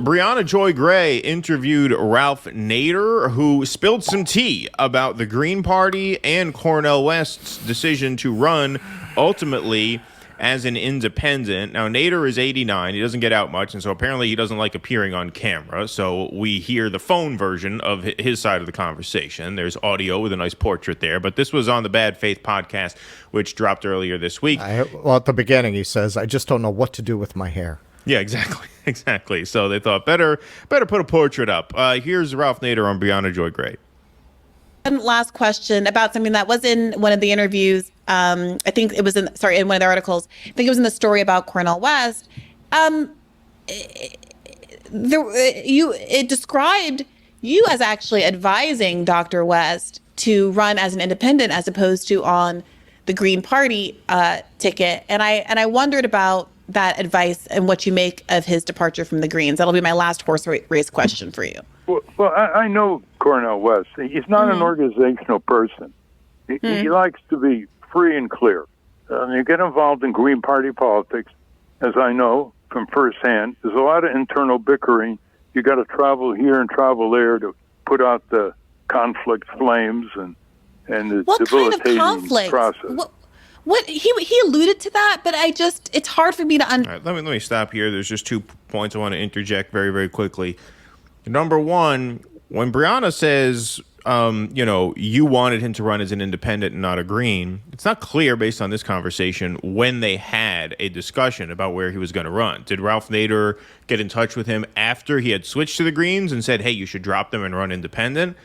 Brianna Joy Gray interviewed Ralph Nader, who spilled some tea about the Green Party and Cornel West's decision to run ultimately as an independent. Now, Nader is 89. He doesn't get out much, and so apparently he doesn't like appearing on camera. So we hear the phone version of his side of the conversation. There's audio with a nice portrait there, but this was on the Bad Faith podcast, which dropped earlier this week. Well, at the beginning, he says, "I just don't know what to do with my hair." Yeah, exactly. So they thought better put a portrait up. Here's Ralph Nader on Brianna Joy Gray. Last question about something that was in one of the interviews. I think it was in one of the articles. I think it was in the story about Cornel West. It described you as actually advising Dr. West to run as an independent as opposed to on the Green Party ticket. And I wondered about that advice and what you make of his departure from the Greens. That'll be my last horse race question for you. Well, I know Cornel West. He's not an organizational person. He likes to be free and clear. You get involved in Green Party politics, as I know from firsthand. There's a lot of internal bickering. You got to travel here and travel there to put out the conflict flames and the debilitating process. What he alluded to that, but it's hard for me to understand. Right, let me stop here. There's just 2 points I want to interject very, very quickly. Number one, when Brianna says, you wanted him to run as an independent and not a Green, it's not clear based on this conversation when they had a discussion about where he was going to run. Did Ralph Nader get in touch with him after he had switched to the Greens and said, hey, you should drop them and run independent?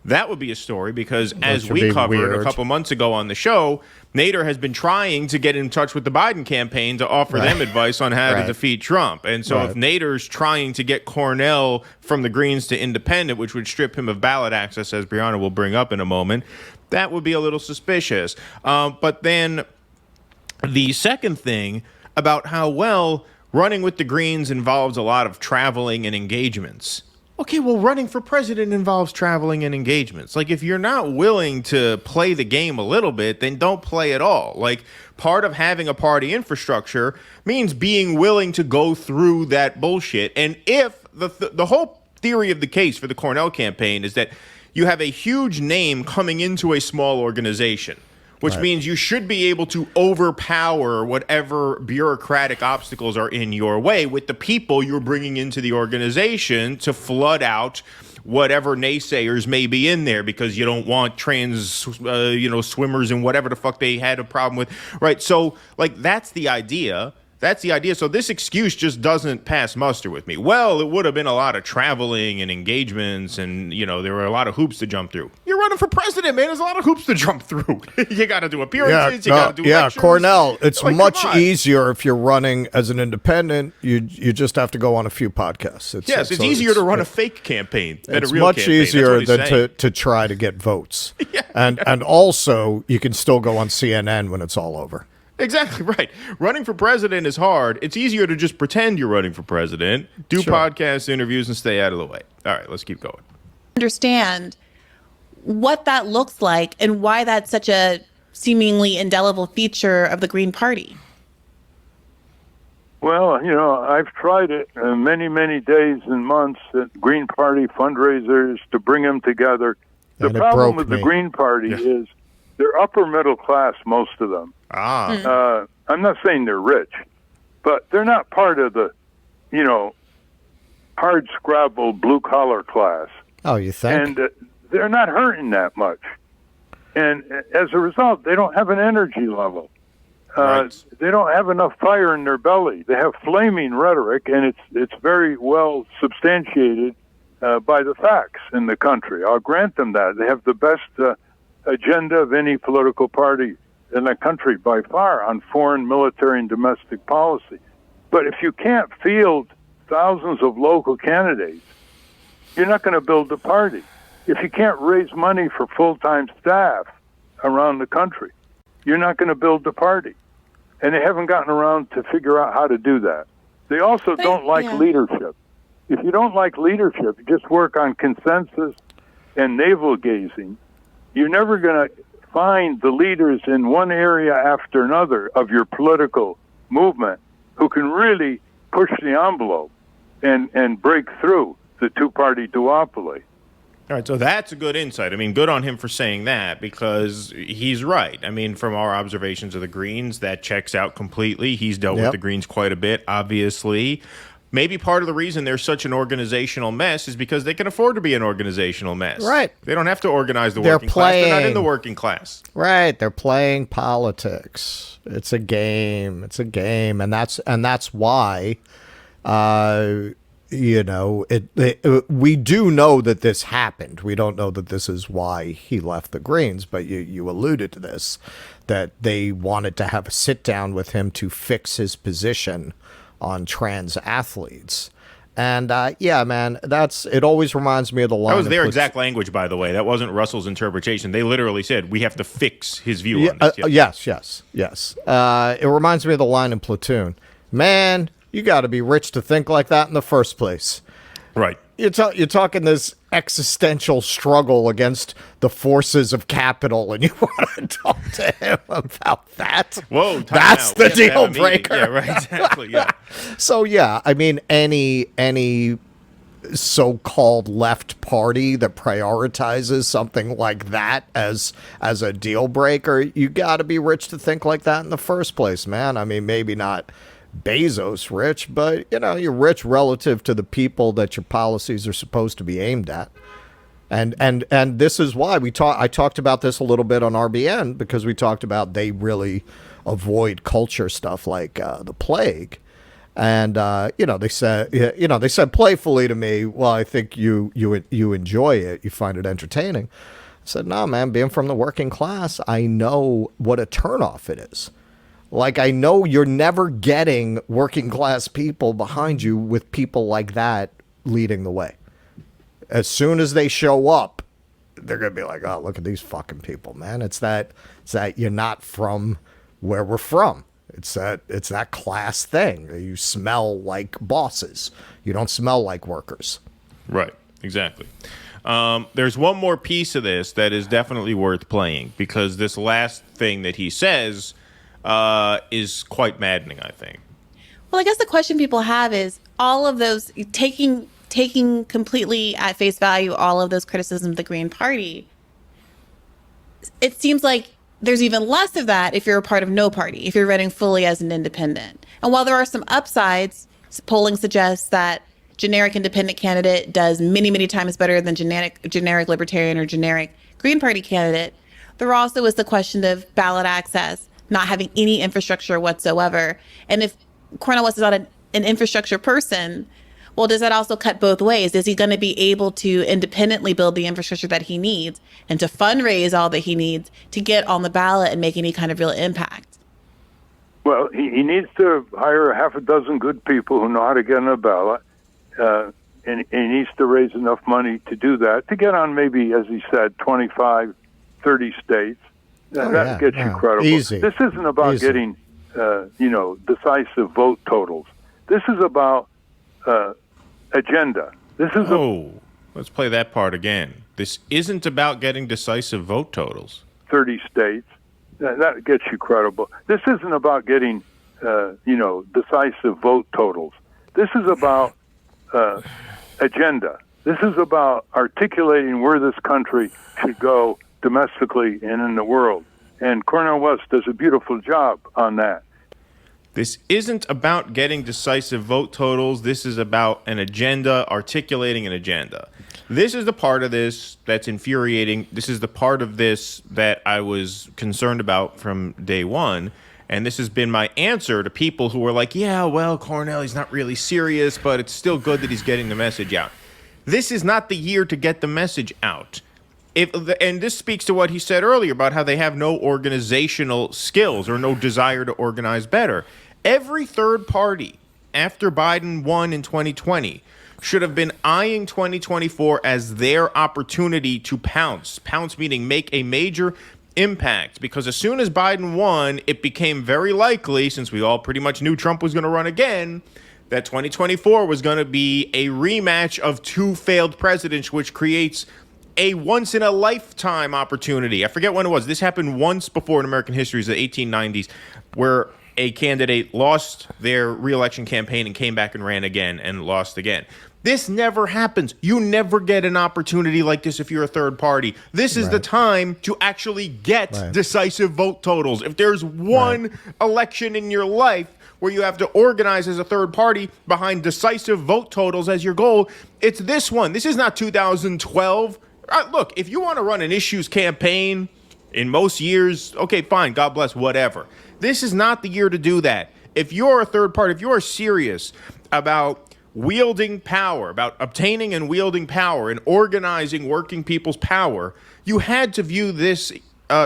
That would be a story because as we covered a couple months ago on the show, Nader has been trying to get in touch with the Biden campaign to offer them advice on how to defeat Trump. And so if Nader's trying to get Cornel from the Greens to independent, which would strip him of ballot access, as Brianna will bring up in a moment, that would be a little suspicious. But then the second thing about how, running with the Greens involves a lot of traveling and engagements. Okay, well, running for president involves traveling and engagements. Like, if you're not willing to play the game a little bit, then don't play at all. Like, part of having a party infrastructure means being willing to go through that bullshit. And if the whole theory of the case for the Cornel campaign is that you have a huge name coming into a small organization, which means you should be able to overpower whatever bureaucratic obstacles are in your way with the people you're bringing into the organization to flood out whatever naysayers may be in there because you don't want trans, swimmers and whatever the fuck they had a problem with. Right. So, that's the idea. So this excuse just doesn't pass muster with me. Well, it would have been a lot of traveling and engagements and, there were a lot of hoops to jump through. You're running for president, man. There's a lot of hoops to jump through. You got to do appearances. You got to do lectures. Cornel, it's much easier if you're running as an independent. You just have to go on a few podcasts. It's easier to run a fake campaign than a real campaign. It's much easier than to try to get votes. And also, you can still go on CNN when it's all over. Exactly right. Running for president is hard. It's easier to just pretend you're running for president, do podcast interviews, and stay out of the way. All right, let's keep going. Understand what that looks like and why that's such a seemingly indelible feature of the Green Party. Well, I've tried it many, many days and months at Green Party fundraisers to bring them together. The problem with the Green Party is they're upper middle class, most of them. I'm not saying they're rich, but they're not part of the, hard scrabble blue collar class. Oh, you think? And they're not hurting that much. And as a result, they don't have an energy level. They don't have enough fire in their belly. They have flaming rhetoric, and it's very well substantiated by the facts in the country. I'll grant them that. They have the best agenda of any political party in the country by far on foreign, military, and domestic policy. But if you can't field thousands of local candidates, you're not going to build a party. If you can't raise money for full-time staff around the country, you're not going to build a party. And they haven't gotten around to figure out how to do that. They also don't like leadership. If you don't like leadership, you just work on consensus and navel-gazing, you're never going to find the leaders in one area after another of your political movement who can really push the envelope and break through the two-party duopoly. All right, so that's a good insight. I mean, good on him for saying that, because he's right. I mean, from our observations of the Greens, that checks out completely. He's dealt with the Greens quite a bit, obviously. Maybe part of the reason they're such an organizational mess is because they can afford to be an organizational mess. Right. They don't have to organize the working class. They're not in the working class. Right. They're playing politics. It's a game. It's a game, and that's why. We do know that this happened. We don't know that this is why he left the Greens, but you alluded to this, that they wanted to have a sit down with him to fix his position on trans athletes. And man, it always reminds me of the line. That was their exact language, by the way. That wasn't Russell's interpretation. They literally said, we have to fix his view on this. Yes. It reminds me of the line in Platoon. Man, you got to be rich to think like that in the first place. Right. You're talking this existential struggle against the forces of capital, and you want to talk to him about that? Whoa, that's the deal breaker. Yeah, right. Exactly. Yeah. So I mean, any so-called left party that prioritizes something like that as a deal breaker, you got to be rich to think like that in the first place, man. I mean, maybe not Bezos rich, but you're rich relative to the people that your policies are supposed to be aimed at. And this is why I talked about this a little bit on RBN, because we talked about they really avoid culture stuff like the plague. And they said playfully to me, well, I think you enjoy it, you find it entertaining. I said, no, man, being from the working class, I know what a turnoff it is. Like, I know you're never getting working class people behind you with people like that leading the way. As soon as they show up, they're going to be like, oh, look at these fucking people, man. It's that you're not from where we're from. It's that class thing. You smell like bosses. You don't smell like workers. Right. Exactly. There's one more piece of this that is definitely worth playing, because this last thing that he says is quite maddening, I think. Well, I guess the question people have is all of those taking completely at face value all of those criticisms of the Green Party. It seems like there's even less of that if you're a part of no party, if you're running fully as an independent. And while there are some upsides, polling suggests that generic independent candidate does many, many times better than generic libertarian or generic Green Party candidate. There also is the question of ballot access, not having any infrastructure whatsoever. And if Cornel West is not an infrastructure person, well, does that also cut both ways? Is he going to be able to independently build the infrastructure that he needs and to fundraise all that he needs to get on the ballot and make any kind of real impact? Well, he needs to hire half a dozen good people who know how to get on a ballot, and he needs to raise enough money to do that, to get on maybe, as he said, 25, 30 states. That gets you credible. Easy. This isn't about getting, decisive vote totals. This is about agenda. Let's play that part again. This isn't about getting decisive vote totals. 30 states. That gets you credible. This isn't about getting, decisive vote totals. This is about agenda. This is about articulating where this country should go domestically and in the world. And Cornel West does a beautiful job on that. This isn't about getting decisive vote totals. This is about an agenda, articulating an agenda. This is the part of this that's infuriating. This is the part of this that I was concerned about from day one. And this has been my answer to people who were like, yeah, well, Cornel, he's not really serious, but it's still good that he's getting the message out. This is not the year to get the message out. And this speaks to what he said earlier about how they have no organizational skills or no desire to organize better. Every third party after Biden won in 2020 should have been eyeing 2024 as their opportunity to pounce. Pounce meaning make a major impact, because as soon as Biden won, it became very likely, since we all pretty much knew Trump was going to run again, that 2024 was going to be a rematch of two failed presidents, which creates a once-in-a-lifetime opportunity. I forget when it was. This happened once before in American history, the 1890s, where a candidate lost their re-election campaign and came back and ran again and lost again. This never happens. You never get an opportunity like this if you're a third party. This is the time to actually get decisive vote totals. If there's one election in your life where you have to organize as a third party behind decisive vote totals as your goal, it's this one. This is not 2012. Look, if you want to run an issues campaign in most years, okay, fine, God bless, whatever. This is not the year to do that. If you're a third party, if you're serious about wielding power, about obtaining and wielding power and organizing working people's power, you had to view this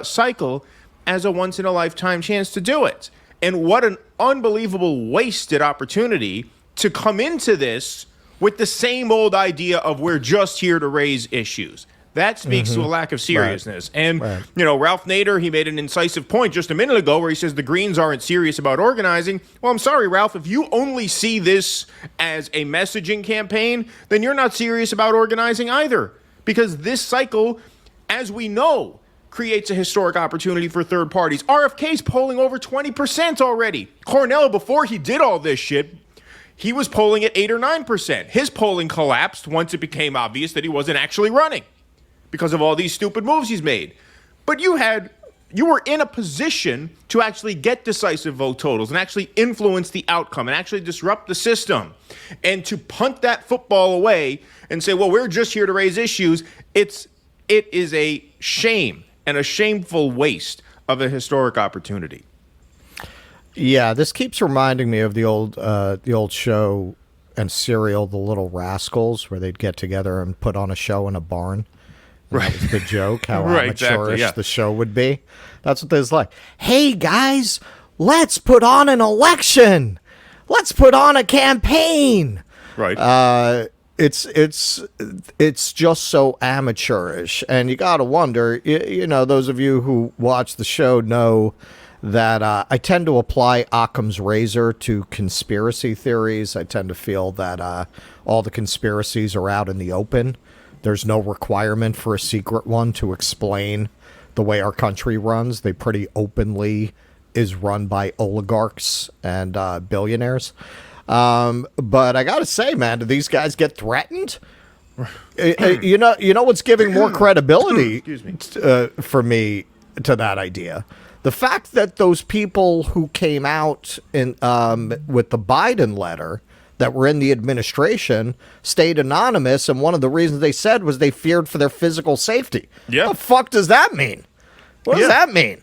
cycle as a once-in-a-lifetime chance to do it. And what an unbelievable wasted opportunity to come into this with the same old idea of we're just here to raise issues. That speaks to a lack of seriousness. And, you know, Ralph Nader, he made an incisive point just a minute ago where he says the Greens aren't serious about organizing. Well, I'm sorry, Ralph, if you only see this as a messaging campaign, then you're not serious about organizing either. Because this cycle, as we know, creates a historic opportunity for third parties. RFK's polling over 20% already. Cornel, before he did all this shit, he was polling at 8 or 9%. His polling collapsed once it became obvious that he wasn't actually running, because of all these stupid moves he's made. But you were in a position to actually get decisive vote totals and actually influence the outcome and actually disrupt the system. And to punt that football away and say, well, we're just here to raise issues, it is a shame and a shameful waste of a historic opportunity. Yeah, this keeps reminding me of the old show and serial, The Little Rascals, where they'd get together and put on a show in a barn. Right. That was the joke, how amateurish the show would be. That's what this is like. Hey, guys, let's put on an election. Let's put on a campaign. Right. It's just so amateurish. And you got to wonder, you know, those of you who watch the show know that I tend to apply Occam's razor to conspiracy theories. I tend to feel that all the conspiracies are out in the open. There's no requirement for a secret one to explain the way our country runs. They pretty openly is run by oligarchs and billionaires. But I got to say, man, do these guys get threatened? You know what's giving more credibility for me to that idea? The fact that those people who came out in with the Biden letter that were in the administration stayed anonymous, and one of the reasons they said was they feared for their physical safety. Yeah. What the fuck does that mean? What does that mean?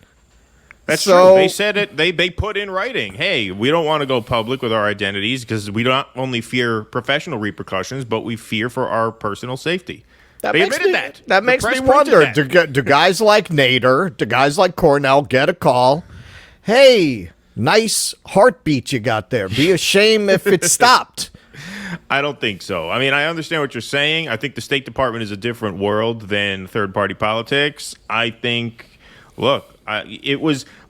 That's true. They said it. They put in writing, hey, we don't want to go public with our identities because we not only fear professional repercussions, but we fear for our personal safety. They admitted that. That makes me wonder, do guys like Nader, do guys like Cornel get a call? Hey, nice heartbeat you got there. Be a shame if it stopped. I don't think so. I mean, I understand what you're saying. I think the State Department is a different world than third-party politics. I think, look,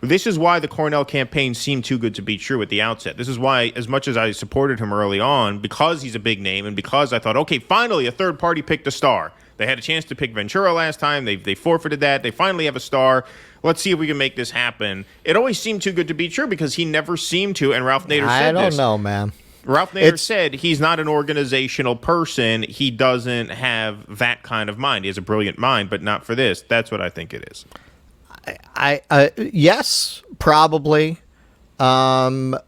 this is why the Cornel campaign seemed too good to be true at the outset. This is why, as much as I supported him early on, because he's a big name and because I thought, okay, finally a third party picked a star. They had a chance to pick Ventura last time. They forfeited that. They finally have a star. Let's see if we can make this happen. It always seemed too good to be true because he never seemed to, and Ralph Nader said this. I don't know, man. Ralph Nader said he's not an organizational person. He doesn't have that kind of mind. He has a brilliant mind, but not for this. That's what I think it is. Yes, probably. It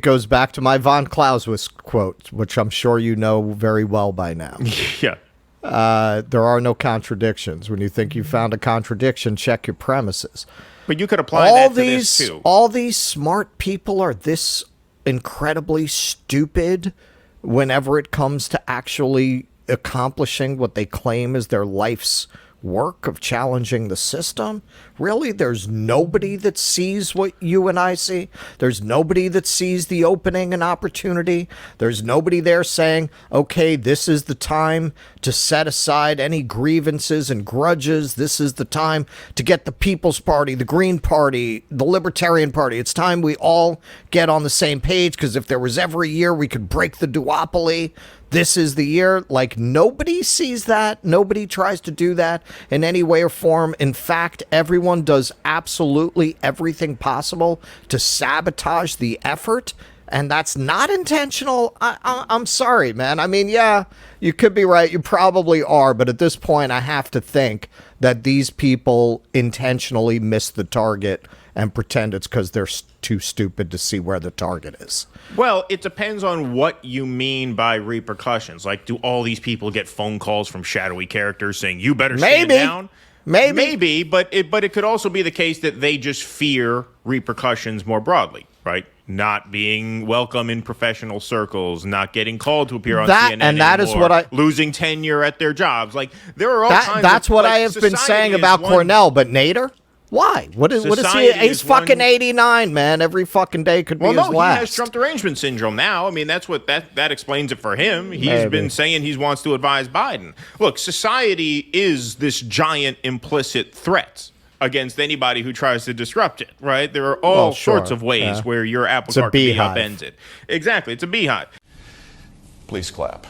goes back to my von Clausewitz quote, which I'm sure you know very well by now. Yeah. There are no contradictions. When you think you found a contradiction, check your premises. But you could apply that to this too. All these smart people are this incredibly stupid whenever it comes to actually accomplishing what they claim is their life's work of challenging the system. Really, there's nobody that sees what you and I see. There's nobody that sees the opening and opportunity. There's nobody there saying, okay, this is the time to set aside any grievances and grudges. This is the time to get the People's Party, the Green Party, the Libertarian Party. It's time we all get on the same page, because if there was ever a year we could break the duopoly, this is the year. Like, nobody sees that. Nobody tries to do that in any way or form. In fact, everyone does absolutely everything possible to sabotage the effort. And that's not intentional. I'm sorry, man. I mean, yeah, you could be right. You probably are. But at this point, I have to think that these people intentionally miss the target and pretend it's because they're too stupid to see where the target is. Well, it depends on what you mean by repercussions. Like, do all these people get phone calls from shadowy characters saying, you better stand down? Maybe, but it could also be the case that they just fear repercussions more broadly, right? Not being welcome in professional circles, not getting called to appear on CNN and that anymore, is what I losing tenure at their jobs. Like, there are all kinds. That's of, what like, I have been saying about one, Cornel, but Nader. Why? What is he? He's fucking 89, man. Every fucking day could be his last. He has Trump derangement syndrome now. I mean, that's what that explains it for him. He's been saying he wants to advise Biden. Look, society is this giant implicit threat against anybody who tries to disrupt it, right? There are all sorts of ways where your apple cart can be upended. Exactly. It's a beehive. Please clap.